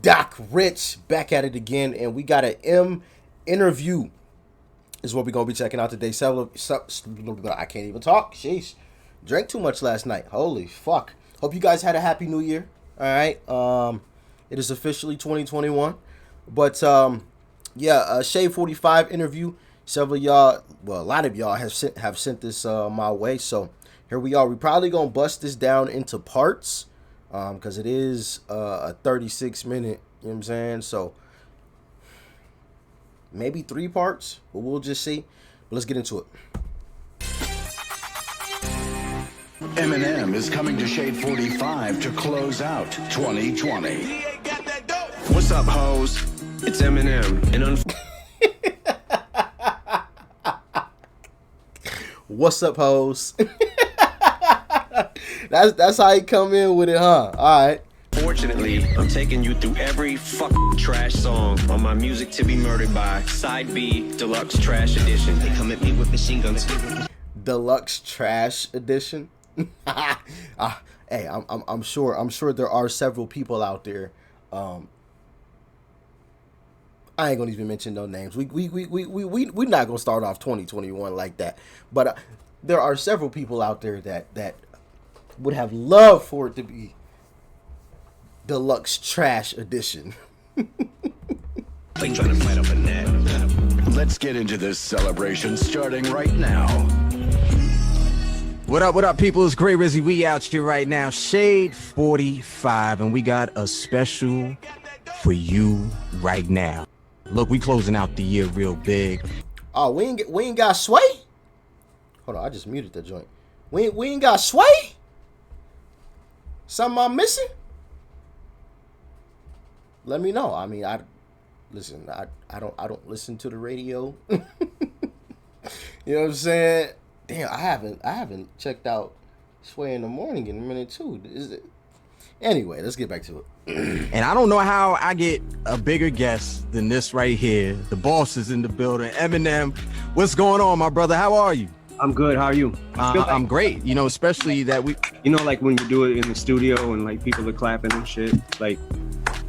Doc Rich back at it again, and we got an M interview is what we're gonna be checking out today. I can't even talk. Sheesh, drank too much last night. Holy fuck. Hope you guys had a happy new year. All right. It is officially 2021, but Shade45 interview. Several of y'all, well, a lot of y'all have sent this my way, so here we are. We probably gonna bust this down into parts, because it is a 36-minute. You know what I'm saying? So maybe 3 parts, but we'll just see. But let's get into it. Eminem is coming to Shade45 to close out 2020. What's up, hoes? It's Eminem. And What's up, hoes? That's how he come in with it, huh? All right. Fortunately, I'm taking you through every fucking trash song on my Music to Be Murdered By Side B Deluxe Trash Edition. They come at me with machine guns. Deluxe Trash Edition. Hey, I'm sure there are several people out there. I ain't gonna even mention no names. We're not gonna start off 2021 like that. But there are several people out there that would have loved for it to be Deluxe Trash Edition. Like trying to fight up a net. Let's get into this celebration starting right now. What up, people? It's Gray Rizzy. We out here right now, Shade45, and we got a special for you right now. Look, we closing out the year real big. Oh, we ain't got Sway? Hold on, I just muted that joint. We ain't got Sway? Something I'm missing? Let me know. I mean, I don't listen to the radio. You know what I'm saying? Damn, I haven't checked out Sway in the Morning in a minute too. Is it? Anyway, let's get back to it. And I don't know how I get a bigger guest than this right here. The boss is in the building. Eminem, what's going on, my brother? How are you? I'm good. How are you? I'm great. You know, especially that like when you do it in the studio and like people are clapping and shit. Like,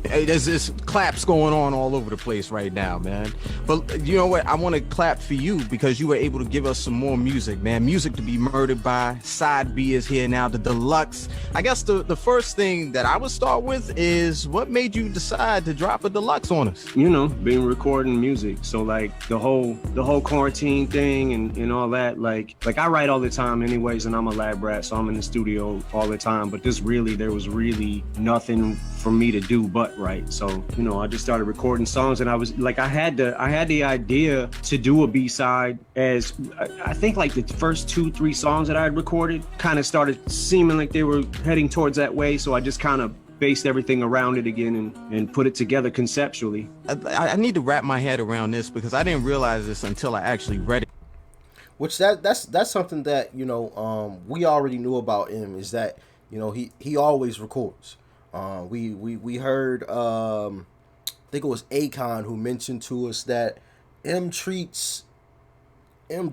hey, there's this claps going on all over the place right now, man. But you know what? I want to clap for you because you were able to give us some more music, man. Music to Be Murdered By. Side B is here now, the deluxe. I guess the first thing that I would start with is what made you decide to drop a deluxe on us? You know, been recording music. So like the whole quarantine thing and all that, like I write all the time anyways, and I'm a lab rat, so I'm in the studio all the time. But there was really nothing for me to do but write. So, you know, I just started recording songs, and I was like, I had the idea to do a B-side, as I think like the first 2-3 songs that I had recorded kind of started seeming like they were heading towards that way. So I just kind of based everything around it again and put it together conceptually. I need to wrap my head around this because I didn't realize this until I actually read it. Which that's something that, you know, we already knew about him, is that, you know, he always records. We heard, I think it was Akon who mentioned to us that M treats you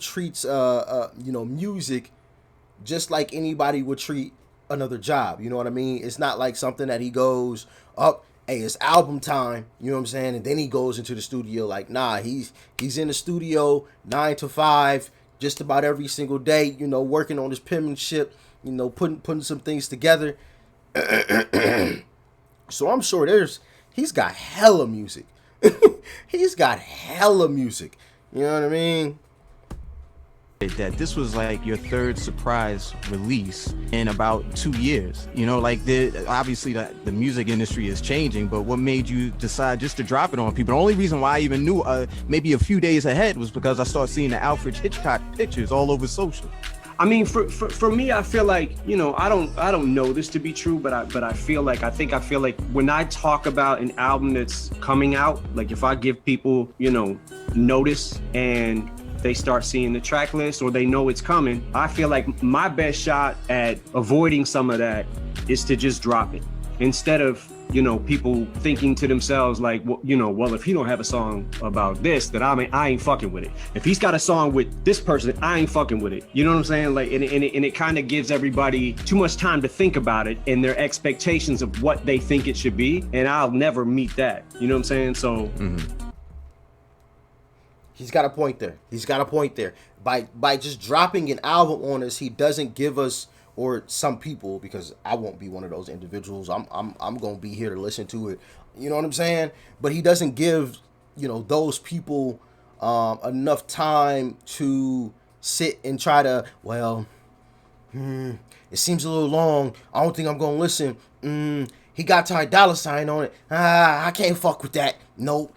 know, music just like anybody would treat another job. You know what I mean? It's not like something that he goes up, hey, it's album time, you know what I'm saying? And then he goes into the studio. Like, nah, he's in the studio 9 to 5, just about every single day, you know, working on his penmanship, you know, putting some things together. So I'm sure he's got hella music. He's got hella music. You know what I mean? That this was like your third surprise release in about 2 years. You know, like obviously the music industry is changing, but what made you decide just to drop it on people? The only reason why I even knew maybe a few days ahead was because I started seeing the Alfred Hitchcock pictures all over social. I mean, for me, I feel like, you know, I don't know this to be true, but I feel like when I talk about an album that's coming out, like if I give people, you know, notice and they start seeing the track list or they know it's coming, I feel like my best shot at avoiding some of that is to just drop it instead of you know, people thinking to themselves like, well, you know, well, if he don't have a song about this, that I ain't fucking with it. If he's got a song with this person, I ain't fucking with it. You know what I'm saying? Like, and it kind of gives everybody too much time to think about it and their expectations of what they think it should be. And I'll never meet that. You know what I'm saying? So. He's got a point there. He's got a point there. By just dropping an album on us, he doesn't give us, or some people, because I won't be one of those individuals. I'm gonna be here to listen to it. You know what I'm saying? But he doesn't give, you know, those people enough time to sit and try to, well, it seems a little long. I don't think I'm gonna listen. He got Ty Dolla Sign on it. I can't fuck with that. Nope.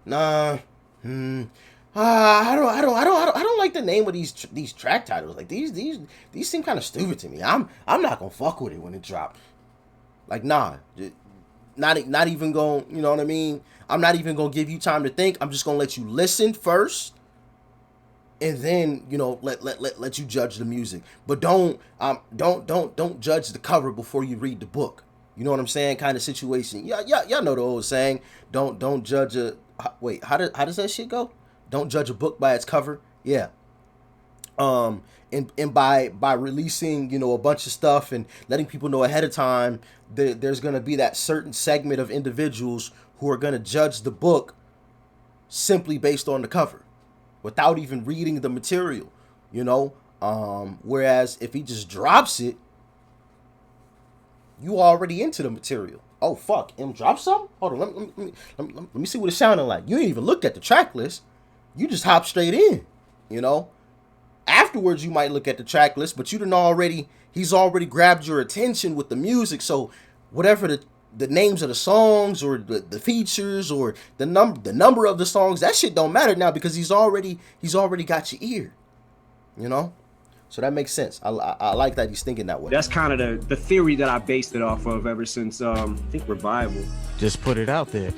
Nah. I don't like the name of these track titles. Like these seem kind of stupid to me. I'm not gonna fuck with it when it dropped. Like not even going. You know what I mean? I'm not even gonna give you time to think. I'm just gonna let you listen first, and then, you know, let you judge the music. But don't judge the cover before you read the book. You know what I'm saying? Kind of situation. Y'all know the old saying. Don't judge a. Wait, how does that shit go? Don't judge a book by its cover. Yeah. And by releasing, you know, a bunch of stuff and letting people know ahead of time, there's gonna be that certain segment of individuals who are gonna judge the book simply based on the cover, without even reading the material. You know. Whereas if he just drops it, you already into the material. Oh fuck, M dropped something? Hold on, let me see what it sounded like. You ain't even looked at the track list. You just hop straight in, you know? Afterwards, you might look at the track list, but he's already grabbed your attention with the music. So whatever the names of the songs or the features or the number of the songs, that shit don't matter now because he's already got your ear, you know? So that makes sense. I like that he's thinking that way. That's kind of the theory that I based it off of ever since I think Revival. Just put it out there.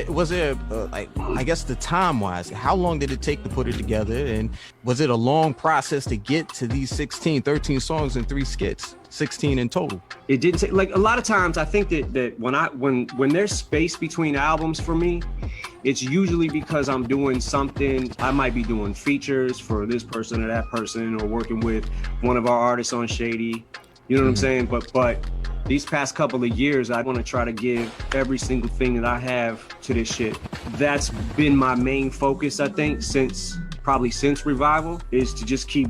Was there like, I guess the time wise, how long did it take to put it together, and was it a long process to get to these 13 songs and 3 skits? 16 in total. It didn't take, like, a lot of times I think that when there's space between albums for me, it's usually because I'm doing something. I might be doing features for this person or that person, or working with one of our artists on Shady. You know what I'm saying? But these past couple of years, I want to try to give every single thing that I have to this shit. That's been my main focus, I think, since Revival, is to just keep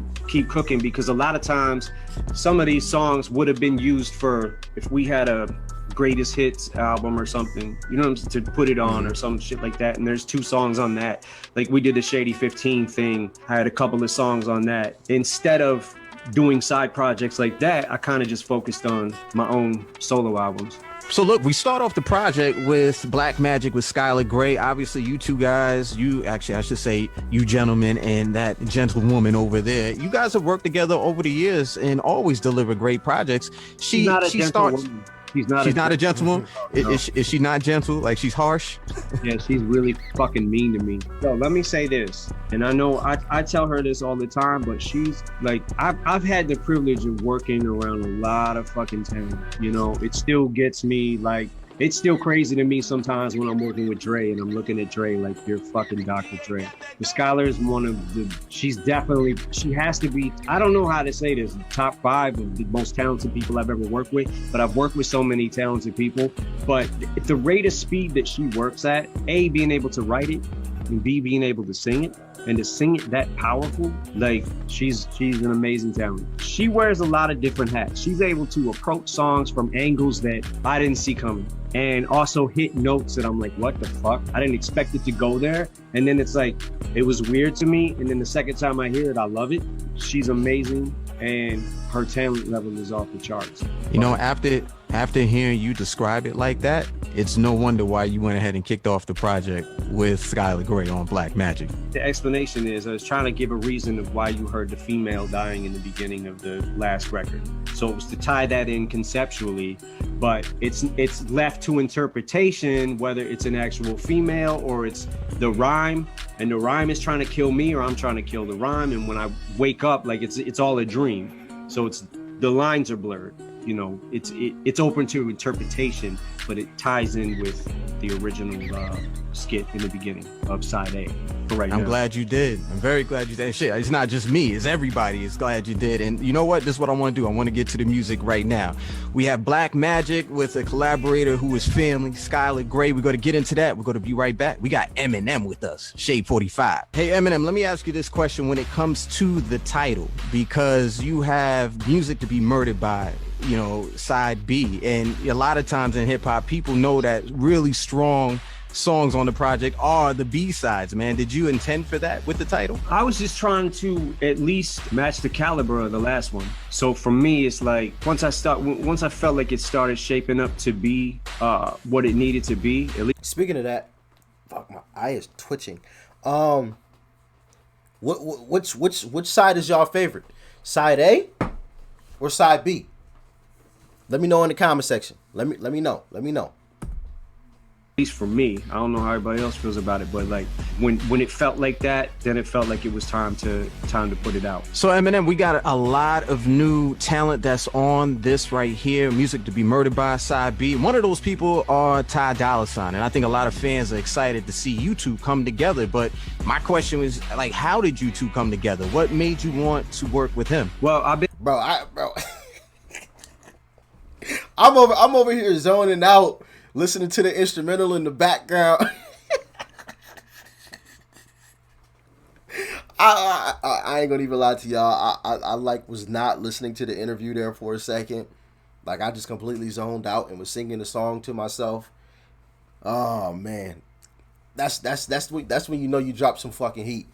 cooking, because a lot of times some of these songs would have been used for, if we had a greatest hits album or something, you know, to put it on or some shit like that. And there's 2 songs on that. Like we did the Shade45 thing. I had a couple of songs on that. Instead of doing side projects like that, I kind of just focused on my own solo albums. So look, we start off the project with Black Magic with Skylar Grey. Obviously, you two guys, I should say you gentlemen and that gentlewoman over there, you guys have worked together over the years and always deliver great projects. She's not a gentlewoman. No. Is she not gentle? Like, she's harsh? Yeah, she's really fucking mean to me. So let me say this, and I know I tell her this all the time, but she's like, I've had the privilege of working around a lot of fucking talent. You know, it still gets me, like, it's still crazy to me sometimes when I'm working with Dre and I'm looking at Dre like, you're fucking Dr. Dre. But Skylar is one of the, she has to be, I don't know how to say this, top 5 of the most talented people I've ever worked with, but I've worked with so many talented people. But the rate of speed that she works at, A, being able to write it, and B, being able to sing it, and to sing it that powerful, like, she's an amazing talent. She wears a lot of different hats. She's able to approach songs from angles that I didn't see coming, and also hit notes that I'm like, what the fuck? I didn't expect it to go there. And then it's like, it was weird to me. And then the second time I hear it, I love it. She's amazing, and her talent level is off the charts. You know, after hearing you describe it like that, it's no wonder why you went ahead and kicked off the project with Skylar Grey on Black Magic. The explanation is, I was trying to give a reason of why you heard the female dying in the beginning of the last record. So it was to tie that in conceptually, but it's left to interpretation whether it's an actual female or it's the rhyme, and the rhyme is trying to kill me or I'm trying to kill the rhyme. And when I wake up, like, it's all a dream. So the lines are blurred. You know, it's open to interpretation. but it ties in with the original skit in the beginning of side A. For right now. I'm glad you did. I'm very glad you did. Shit, it's not just me, it's everybody is glad you did. And you know what? This is what I want to do. I want to get to the music right now. We have Black Magic with a collaborator who is family, Skylar Gray. We're going to get into that. We're going to be right back. We got Eminem with us, Shade45. Hey, Eminem, let me ask you this question when it comes to the title, because you have music to be murdered by, you know, side B. And a lot of times in hip hop, people know that really strong songs on the project are the B-sides, man. Did you intend for that with the title? I was just trying to at least match the caliber of the last one. So for me, it's like once I felt like it started shaping up to be what it needed to be. At least. Speaking of that, fuck, my eye is twitching. Which side is y'all favorite? Side A or side B? Let me know in the comment section. Let me know. At least for me, I don't know how everybody else feels about it, but like when it felt like that, then it felt like it was time to put it out. So Eminem, we got a lot of new talent that's on this right here, Music to Be Murdered By, side B. One of those people are Ty Dolla Sign, and I think a lot of fans are excited to see you two come together. But my question was, like, how did you two come together? What made you want to work with him? Well, bro. I'm over here zoning out, listening to the instrumental in the background. I ain't gonna even lie to y'all. I like was not listening to the interview there for a second. Like I just completely zoned out and was singing the song to myself. Oh man, that's when you know you dropped some fucking heat.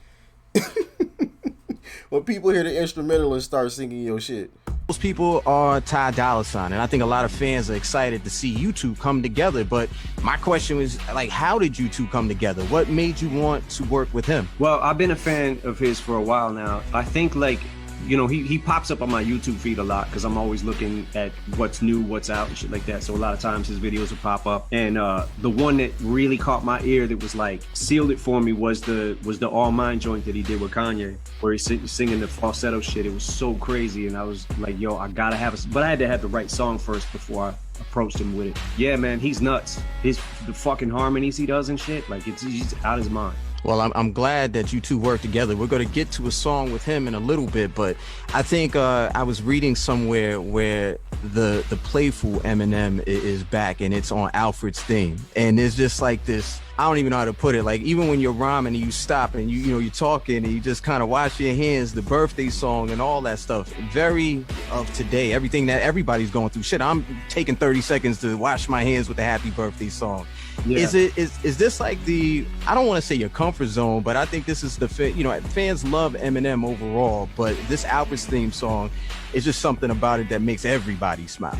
When people hear the instrumental and start singing your shit. Those people are Ty Dolla Sign, and I think a lot of fans are excited to see you two come together. But my question was, like, how did you two come together? What made you want to work with him? Well, I've been a fan of his for a while now. I think, like, you know, he pops up on my YouTube feed a lot because I'm always looking at what's new, what's out, and shit like that. So a lot of times his videos will pop up. And the one that really caught my ear that was like sealed it for me was the All Mine joint that he did with Kanye, where he's singing the falsetto shit. It was so crazy, and I was like, yo, I gotta have but I had to have the right song first before I approached him with it. Yeah, man, he's nuts. The fucking harmonies he does and shit, like he's out of his mind. Well, I'm glad that you two work together. We're going to get to a song with him in a little bit, but I think I was reading somewhere where the playful Eminem is back, and it's on Alfred's theme. And it's just like this, I don't even know how to put it. Like, even when you're rhyming and you stop and you know, you're talking and you just kind of wash your hands, the birthday song and all that stuff, very of today, everything that everybody's going through. Shit, I'm taking 30 seconds to wash my hands with the happy birthday song. Yeah. Is this like the, I don't want to say your comfort zone, but I think this is the, you know, fans love Eminem overall, but this Alfred's theme song is just something about it that makes everybody smile.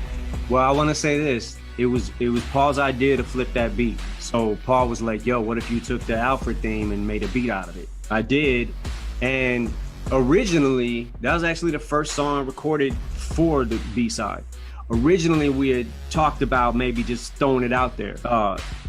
Well, I want to say this. It was Paul's idea to flip that beat. So Paul was like, yo, what if you took the Alfred theme and made a beat out of it? I did. And originally, that was actually the first song recorded for the B-side. Originally, we had talked about maybe just throwing it out there.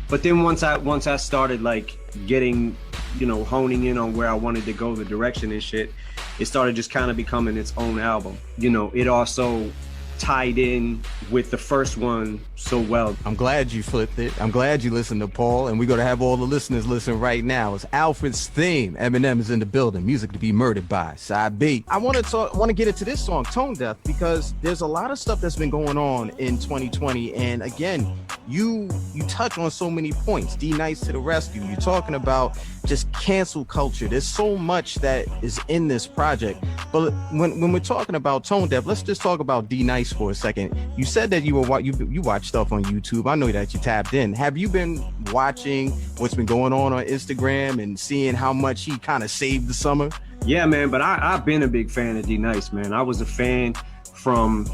But then once I started like getting, you know, honing in on where I wanted to go, the direction and shit, it started just kind of becoming its own album. You know, it also tied in with the first one so well. I'm glad you flipped it. I'm glad you listened to Paul, and we're going to have all the listeners listen right now. It's Alfred's theme. Eminem is in the building. Music to Be Murdered By, side B. I want to get into this song, Tone Deaf, because there's a lot of stuff that's been going on in 2020, and again, you touch on so many points. D-Nice to the rescue. You're talking about just cancel culture. There's so much that is in this project. But when we're talking about Tone Deaf, let's just talk about D-Nice for a second. You said that you watch stuff on YouTube. I know that you tapped in. Have you been watching what's been going on Instagram and seeing how much he kind of saved the summer? Yeah, man, but I've been a big fan of D-Nice, man. I was a fan from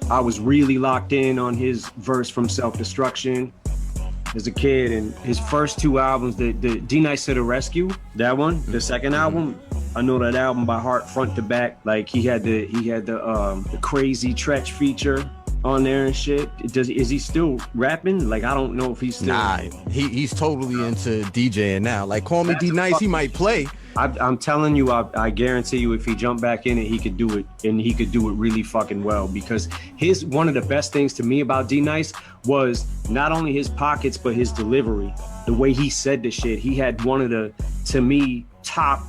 I was really locked in on his verse from Self-Destruction as a kid, and his first two albums, the D-Nice to the Rescue, that one, the second album, I know that album by heart, front to back. Like he had the Crazy Tretch feature on there and shit. Is he still rapping? Like, I don't know if he's still. Nah, he's totally into DJing now. Like, call me That's D a Nice, he fucking- might play. I'm telling you, I guarantee you, if he jumped back in it, he could do it, and he could do it really fucking well. Because one of the best things to me about D Nice was not only his pockets, but his delivery. The way he said the shit, he had one of the, to me, top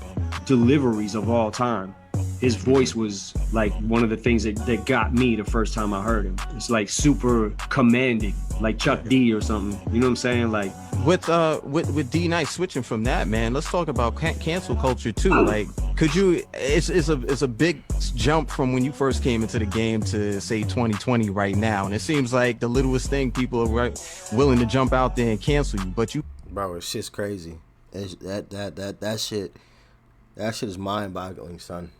deliveries of all time. His voice was like one of the things that got me the first time I heard him. It's like super commanding, like Chuck D or something. You know what I'm saying? Like With D Nice, switching from that, man, let's talk about cancel culture too. Like, could you? It's a big jump from when you first came into the game to say 2020 right now, and it seems like the littlest thing people are willing to jump out there and cancel you. But you, bro, shit's crazy. That shit is mind-boggling, son.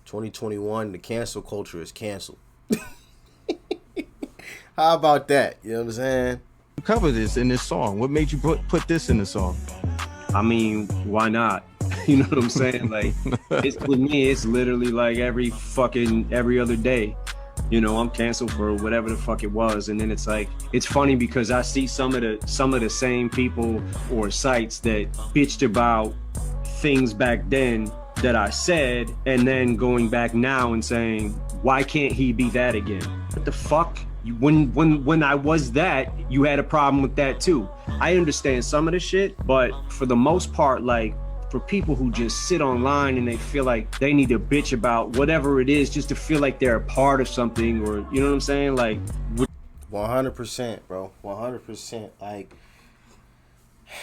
2021, the cancel culture is canceled. How about that? You know what I'm saying? you cover this in this song. What made you put this in the song? I mean, why not? You know what I'm saying? Like, with me, it's literally like every other day. You know, I'm canceled for whatever the fuck it was, and then it's like, it's funny because I see some of the same people or sites that bitched about things back then that I said, and then going back now and saying, why can't he be that again? What the fuck? When I was that, you had a problem with that too. I understand some of the shit, but for the most part, like, for people who just sit online and they feel like they need to bitch about whatever it is just to feel like they're a part of something, or, you know what I'm saying? Like, 100%, bro. 100%. Like,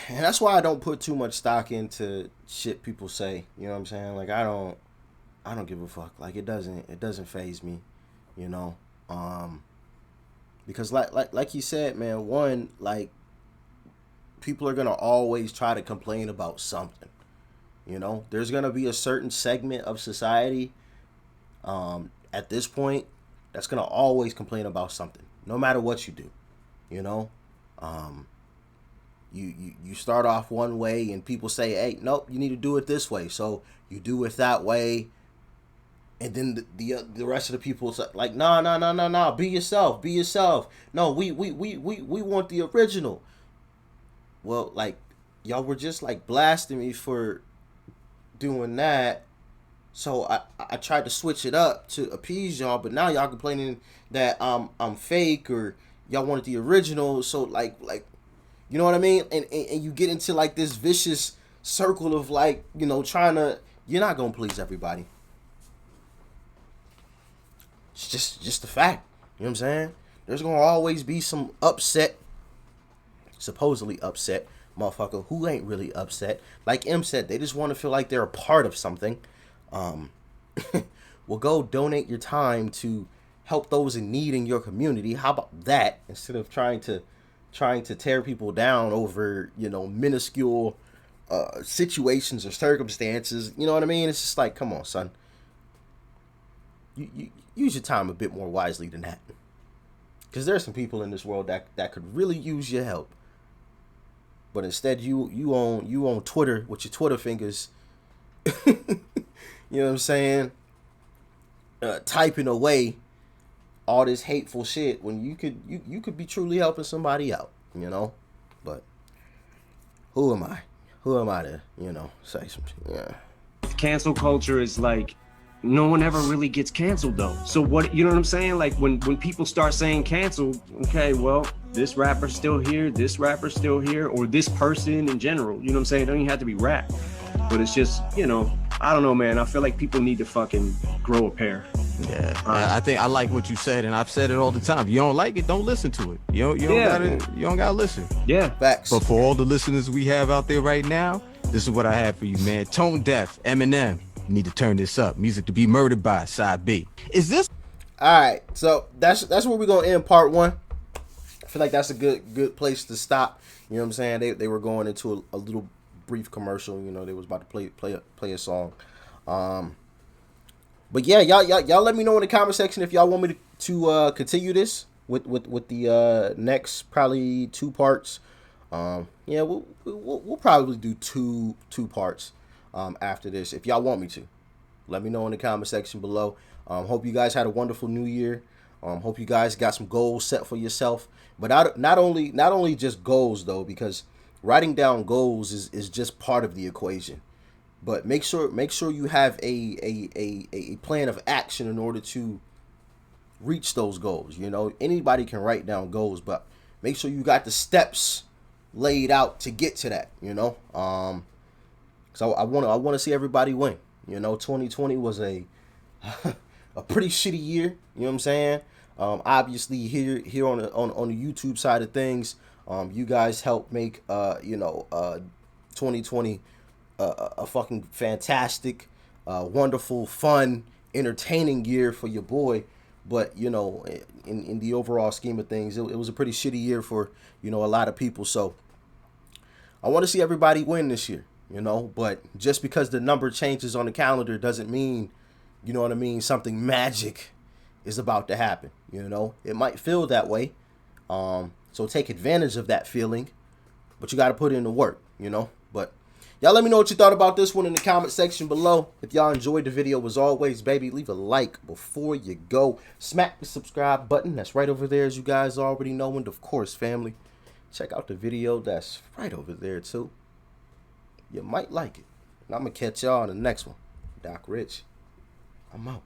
and that's why I don't put too much stock into shit people say. You know what I'm saying? Like, I don't give a fuck. Like, it doesn't faze me, you know? Because like you said, man, one, like, people are gonna always try to complain about something. You know, there's gonna be a certain segment of society at this point that's gonna always complain about something, no matter what you do. You know, you start off one way and people say, hey, nope, you need to do it this way, so you do it that way, and then the rest of the people say, like, no, be yourself. No, we want the original. Well, like, y'all were just like blasting me for doing that, so I tried to switch it up to appease y'all, but now y'all complaining that I'm fake, or y'all wanted the original. So like you know what I mean? And you get into like this vicious circle of, like, you know, you're not gonna please everybody. It's just the fact. You know what I'm saying? There's gonna always be some supposedly upset motherfucker who ain't really upset. Like M said, they just want to feel like they're a part of something. Well, go donate your time to help those in need in your community. How about that? Instead of trying to tear people down over, you know, minuscule situations or circumstances. You know what I mean? It's just like, come on, son. You use your time a bit more wisely than that. Because there's some people in this world that could really use your help. But instead, you on Twitter with your Twitter fingers, you know what I'm saying? Typing away all this hateful shit when you could be truly helping somebody out, you know? But who am I? Who am I to, you know, say some shit? Yeah. cancel culture is like, no one ever really gets canceled though. So what, you know what I'm saying? Like when people start saying canceled, okay, well, this rapper's still here, this rapper's still here, or this person in general, you know what I'm saying? It don't even have to be rap, but it's just, you know, I don't know, man. I feel like people need to fucking grow a pair. Yeah, I think I like what you said, and I've said it all the time. If you don't like it, don't listen to it. You don't gotta listen. Yeah, facts. But for all the listeners we have out there right now, this is what I have for you, man. Tone Deaf, Eminem. You need to turn this up. Music to be murdered by, side B. Is this? All right, so that's where we're gonna end part one. I feel like that's a good place to stop. You know what I'm saying? They were going into a little brief commercial. You know, they was about to play a song. But yeah, y'all let me know in the comment section if y'all want me to continue this with the next probably 2 parts. Yeah, we'll probably do two parts after this if y'all want me to. Let me know in the comment section below. Hope you guys had a wonderful New Year. Hope you guys got some goals set for yourself. But not only just goals though, because writing down goals is just part of the equation. But make sure you have a plan of action in order to reach those goals. You know, anybody can write down goals, but make sure you got the steps laid out to get to that. You know, so I want to see everybody win. You know, 2020 was a pretty shitty year. You know what I'm saying? Obviously here on the YouTube side of things, you guys helped make 2020 a fucking fantastic, wonderful, fun, entertaining year for your boy. But you know, in the overall scheme of things, it was a pretty shitty year for, you know, a lot of people. So I want to see everybody win this year. You know, but just because the number changes on the calendar doesn't mean, you know what I mean, something magic is about to happen. You know, it might feel that way. So take advantage of that feeling, but you got to put in the work, you know. But y'all let me know what you thought about this one in the comment section below. If y'all enjoyed the video, as always, baby, leave a like before you go. Smack the subscribe button. That's right over there, as you guys already know. And of course, family, check out the video that's right over there too. You might like it. And I'm going to catch y'all in the next one. Doc Rich, I'm out.